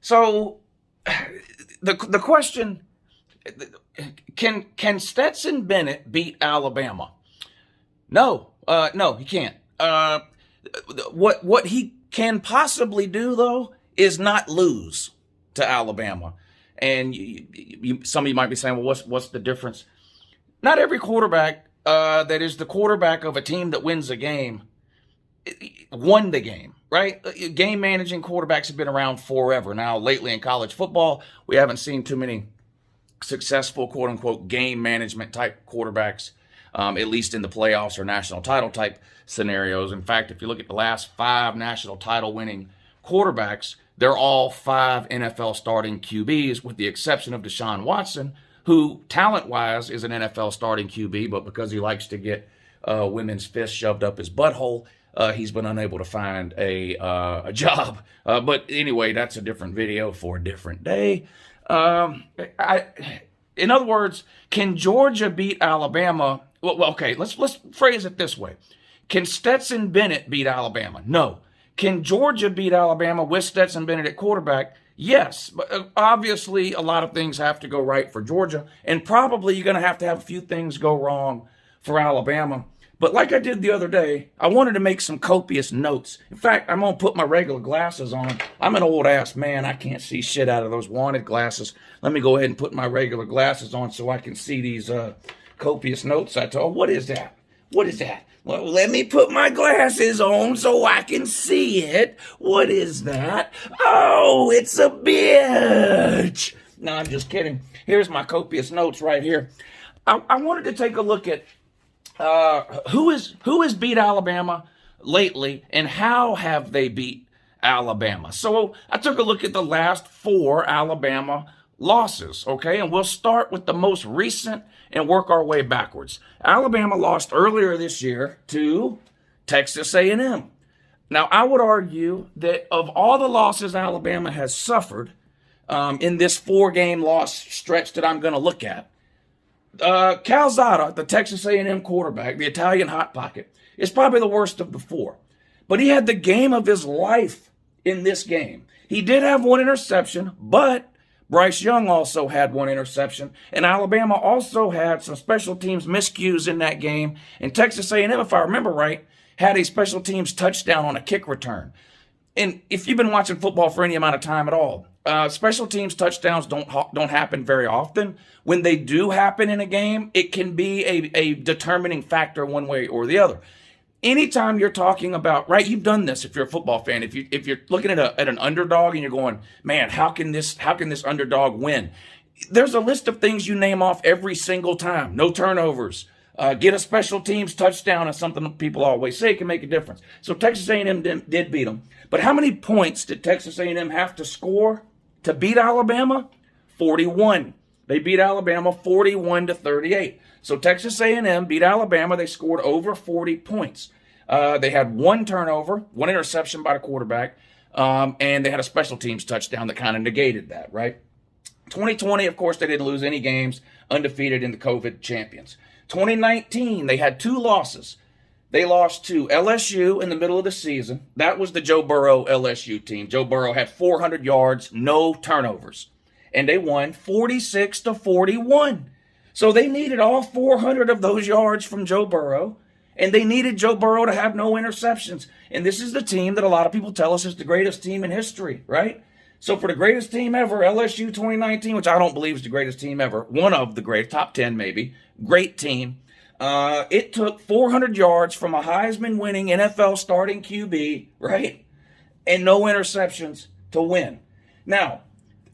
So the question, can Stetson Bennett beat Alabama? No, he can't. What he can possibly do, though, is not lose to Alabama. And some of you might be saying, well, what's the difference? Not every quarterback that is the quarterback of a team that wins a game won the game, right? Game managing quarterbacks have been around forever. Now, lately in college football, we haven't seen too many successful, quote unquote, game management type quarterbacks, at least in the playoffs or national title type scenarios. In fact, if you look at the last 5 national title winning quarterbacks, they're all 5 NFL starting QBs, with the exception of Deshaun Watson, who talent-wise is an NFL starting QB, but because he likes to get women's fists shoved up his butthole, he's been unable to find a job. But anyway, that's a different video for a different day. In other words, can Georgia beat Alabama? Well, okay, let's phrase it this way. Can Stetson Bennett beat Alabama? No. Can Georgia beat Alabama with Stetson Bennett at quarterback? Yes. But obviously, a lot of things have to go right for Georgia, and probably you're going to have a few things go wrong for Alabama. But like I did the other day, I wanted to make some copious notes. In fact, I'm going to put my regular glasses on. I'm an old-ass man. I can't see shit out of those wanted glasses. Let me go ahead and put my regular glasses on so I can see these copious notes I told. What is that? What is that? Well, let me put my glasses on so I can see it. What is that? Oh, it's a bitch. No, I'm just kidding. Here's my copious notes right here. I wanted to take a look at who has beat Alabama lately, and how have they beat Alabama. So I took a look at the last 4 Alabama losses, okay? And we'll start with the most recent and work our way backwards. Alabama lost earlier this year to Texas A&M. Now, I would argue that of all the losses Alabama has suffered in this 4-game loss stretch that I'm going to look at, Calzada, the Texas A&M quarterback, the Italian Hot Pocket, is probably the worst of the 4. But he had the game of his life in this game. He did have 1 interception, but Bryce Young also had 1 interception, and Alabama also had some special teams miscues in that game. And Texas A&M, if I remember right, had a special teams touchdown on a kick return. And if you've been watching football for any amount of time at all, special teams touchdowns don't happen very often. When they do happen in a game, it can be a determining factor one way or the other. Anytime you're talking about, right, you've done this if you're a football fan. If you're looking at an underdog and you're going, man, how can this underdog win? There's a list of things you name off every single time. No turnovers. Get a special teams touchdown is something that people always say can make a difference. So Texas A&M did beat them. But how many points did Texas A&M have to score to beat Alabama? 41. They beat Alabama 41-38. So Texas A&M beat Alabama. They scored over 40 points. They had 1 turnover, 1 interception by the quarterback, and they had a special teams touchdown that kind of negated that, right? 2020, of course, they didn't lose any games, undefeated in the COVID champions. 2019, they had 2 losses. They lost to LSU in the middle of the season. That was the Joe Burrow LSU team. Joe Burrow had 400 yards, no turnovers. And they won 46-41. So they needed all 400 of those yards from Joe Burrow, and they needed Joe Burrow to have no interceptions. And this is the team that a lot of people tell us is the greatest team in history, right? So for the greatest team ever, LSU 2019, which I don't believe is the greatest team ever, one of the great, top 10 maybe, great team. It took 400 yards from a Heisman-winning NFL starting QB, right? And no interceptions to win. Now,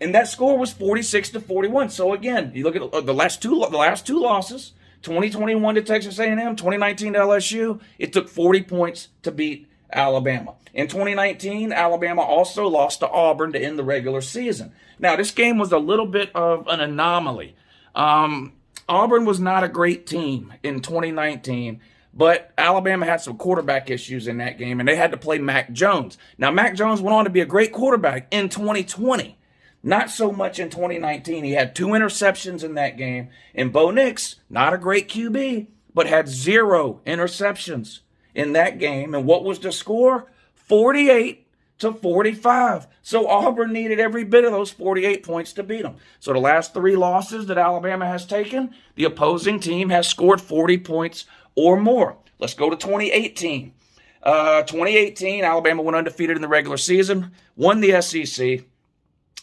and that score was 46-41. So again, you look at the last two losses, 2021 to Texas A&M, 2019 to LSU, it took 40 points to beat Alabama. In 2019, Alabama also lost to Auburn to end the regular season. Now, this game was a little bit of an anomaly. Auburn was not a great team in 2019, but Alabama had some quarterback issues in that game, and they had to play Mac Jones. Now, Mac Jones went on to be a great quarterback in 2020. Not so much in 2019. He had 2 interceptions in that game. And Bo Nix, not a great QB, but had 0 interceptions in that game. And what was the score? 48 to 45. So Auburn needed every bit of those 48 points to beat them. So the last 3 losses that Alabama has taken, the opposing team has scored 40 points or more. Let's go to 2018. 2018, Alabama went undefeated in the regular season, won the SEC,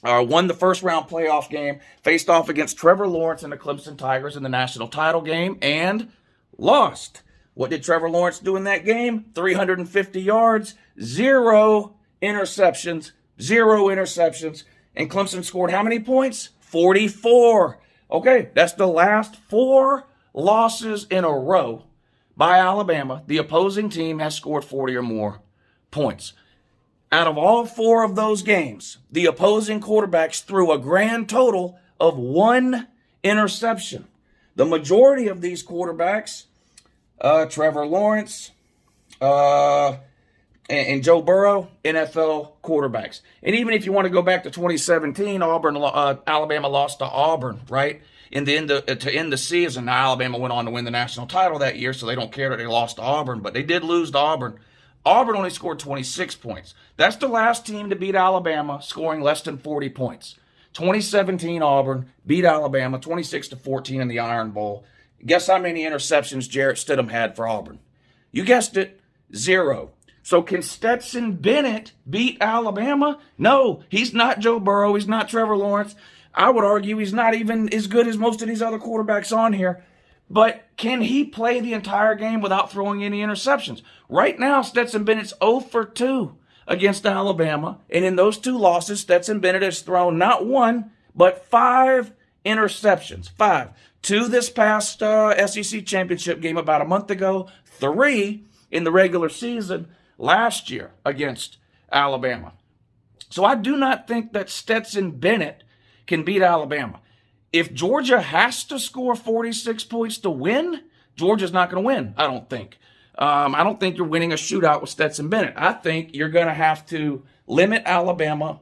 won the first round playoff game, faced off against Trevor Lawrence and the Clemson Tigers in the national title game, and lost. What did Trevor Lawrence do in that game? 350 yards, 0 interceptions, 0 interceptions. And Clemson scored how many points? 44. Okay, that's the last 4 losses in a row by Alabama. The opposing team has scored 40 or more points. Out of all 4 of those games, the opposing quarterbacks threw a grand total of 1 interception. The majority of these quarterbacks, Trevor Lawrence, and Joe Burrow, NFL quarterbacks. And even if you want to go back to 2017, Alabama lost to Auburn, right? To end the season. Now, Alabama went on to win the national title that year, so they don't care that they lost to Auburn, but they did lose to Auburn. Auburn only scored 26 points. That's the last team to beat Alabama, scoring less than 40 points. 2017 Auburn beat Alabama 26-14 in the Iron Bowl. Guess how many interceptions Jarrett Stidham had for Auburn? You guessed it, 0. So can Stetson Bennett beat Alabama? No, he's not Joe Burrow. He's not Trevor Lawrence. I would argue he's not even as good as most of these other quarterbacks on here. But can he play the entire game without throwing any interceptions? Right now, Stetson Bennett's 0 for 2 against Alabama. And in those 2 losses, Stetson Bennett has thrown not 1, but 5 interceptions. 5. 2 this past SEC championship game about a month ago. 3 in the regular season last year against Alabama. So I do not think that Stetson Bennett can beat Alabama. If Georgia has to score 46 points to win, Georgia's not going to win, I don't think. I don't think you're winning a shootout with Stetson Bennett. I think you're going to have to limit Alabama.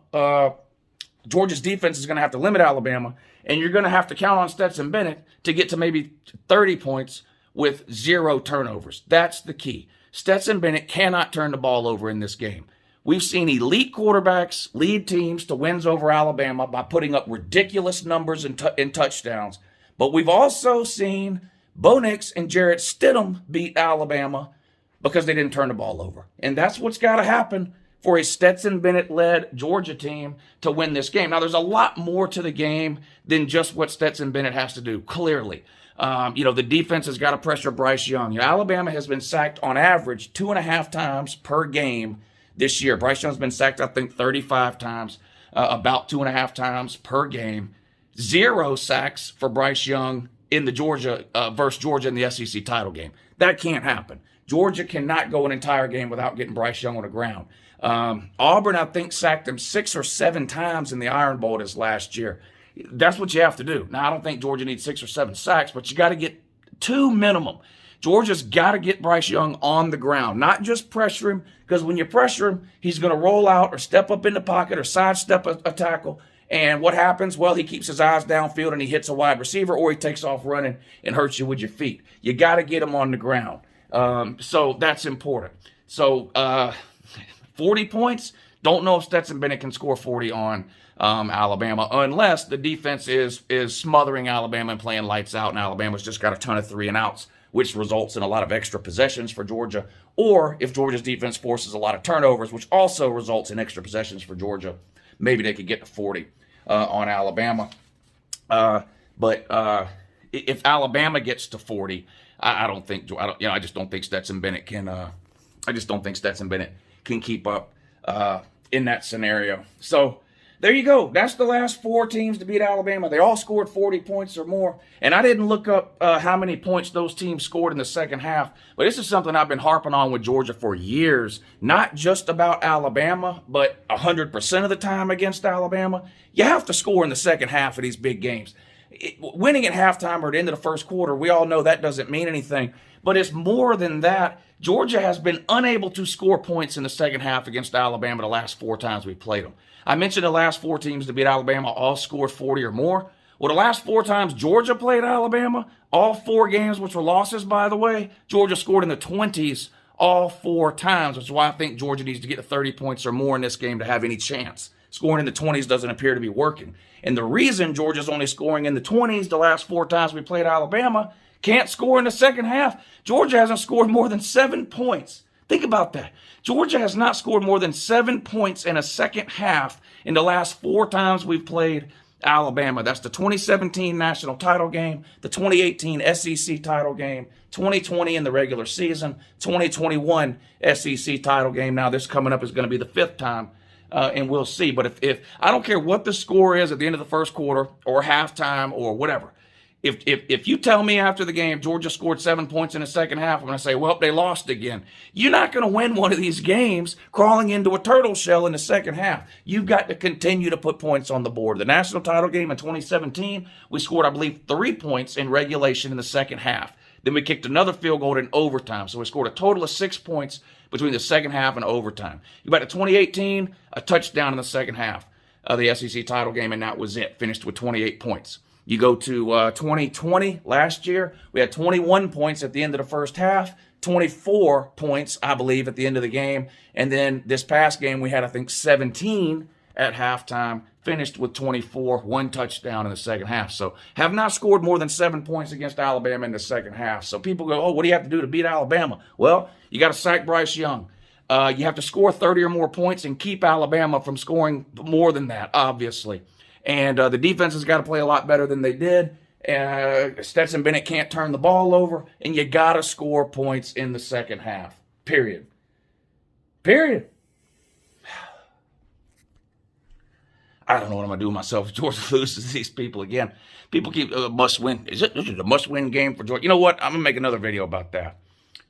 Georgia's defense is going to have to limit Alabama, and you're going to have to count on Stetson Bennett to get to maybe 30 points with 0 turnovers. That's the key. Stetson Bennett cannot turn the ball over in this game. We've seen elite quarterbacks lead teams to wins over Alabama by putting up ridiculous numbers in touchdowns. But we've also seen Bo Nix and Jarrett Stidham beat Alabama because they didn't turn the ball over. And that's what's got to happen for a Stetson Bennett-led Georgia team to win this game. Now, there's a lot more to the game than just what Stetson Bennett has to do, clearly. The defense has got to pressure Bryce Young. Alabama has been sacked on average 2.5 times per game this year. Bryce Young's been sacked, I think, 35 times, about 2.5 times per game. 0 sacks for Bryce Young in the Georgia versus Georgia in the SEC title game. That can't happen. Georgia cannot go an entire game without getting Bryce Young on the ground. Auburn, I think, sacked him 6 or 7 times in the Iron Bowl this last year. That's what you have to do. Now, I don't think Georgia needs 6 or 7 sacks, but you got to get 2 minimum. Georgia's got to get Bryce Young on the ground, not just pressure him, because when you pressure him, he's going to roll out or step up in the pocket or sidestep a tackle. And what happens? Well, he keeps his eyes downfield and he hits a wide receiver, or he takes off running and hurts you with your feet. You got to get him on the ground. So that's important. So 40 points, don't know if Stetson Bennett can score 40 on Alabama, unless the defense is smothering Alabama and playing lights out, and Alabama's just got a ton of 3-and-outs, which results in a lot of extra possessions for Georgia, or if Georgia's defense forces a lot of turnovers, which also results in extra possessions for Georgia, maybe they could get to 40 on Alabama. But if Alabama gets to 40, I just don't think Stetson Bennett can. I just don't think Stetson Bennett can keep up in that scenario. So there you go. That's the last 4 teams to beat Alabama. They all scored 40 points or more. And I didn't look up how many points those teams scored in the second half. But this is something I've been harping on with Georgia for years. Not just about Alabama, but 100% of the time against Alabama. You have to score in the second half of these big games. Winning at halftime or at the end of the first quarter, we all know that doesn't mean anything. But it's more than that. Georgia has been unable to score points in the second half against Alabama the last 4 times we played them. I mentioned the last 4 teams to beat Alabama all scored 40 or more. Well, the last 4 times Georgia played Alabama, all 4 games, which were losses, by the way, Georgia scored in the 20s all 4 times, which is why I think Georgia needs to get to 30 points or more in this game to have any chance. Scoring in the 20s doesn't appear to be working. And the reason Georgia's only scoring in the 20s the last 4 times we played Alabama, can't score in the second half. Georgia hasn't scored more than 7 points. Think about that. Georgia has not scored more than 7 points in a second half in the last 4 times we've played Alabama. That's the 2017 national title game, the 2018 SEC title game, 2020 in the regular season, 2021 SEC title game. Now this coming up is going to be the 5th time, and we'll see. But if I don't care what the score is at the end of the first quarter or halftime or whatever, if you tell me after the game Georgia scored 7 points in the second half, I'm going to say, well, they lost again. You're not going to win one of these games crawling into a turtle shell in the second half. You've got to continue to put points on the board. The national title game in 2017, we scored, I believe, 3 points in regulation in the second half. Then we kicked another field goal in overtime. So we scored a total of 6 points between the second half and overtime. You got to 2018, a touchdown in the second half of the SEC title game, and that was it. Finished with 28 points. You go to 2020, last year, we had 21 points at the end of the first half, 24 points, I believe, at the end of the game. And then this past game, we had, I think, 17 at halftime, finished with 24, 1 touchdown in the second half. So have not scored more than 7 points against Alabama in the second half. So people go, oh, what do you have to do to beat Alabama? Well, you got to sack Bryce Young. You have to score 30 or more points and keep Alabama from scoring more than that, obviously. And the defense has got to play a lot better than they did. Stetson Bennett can't turn the ball over, and you got to score points in the second half. Period. Period. I don't know what I'm going to do with myself if Georgia loses these people again. People keep must win. This is a must-win game for Georgia. You know what? I'm going to make another video about that.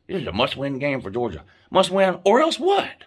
This is a must-win game for Georgia. Must win, or else what?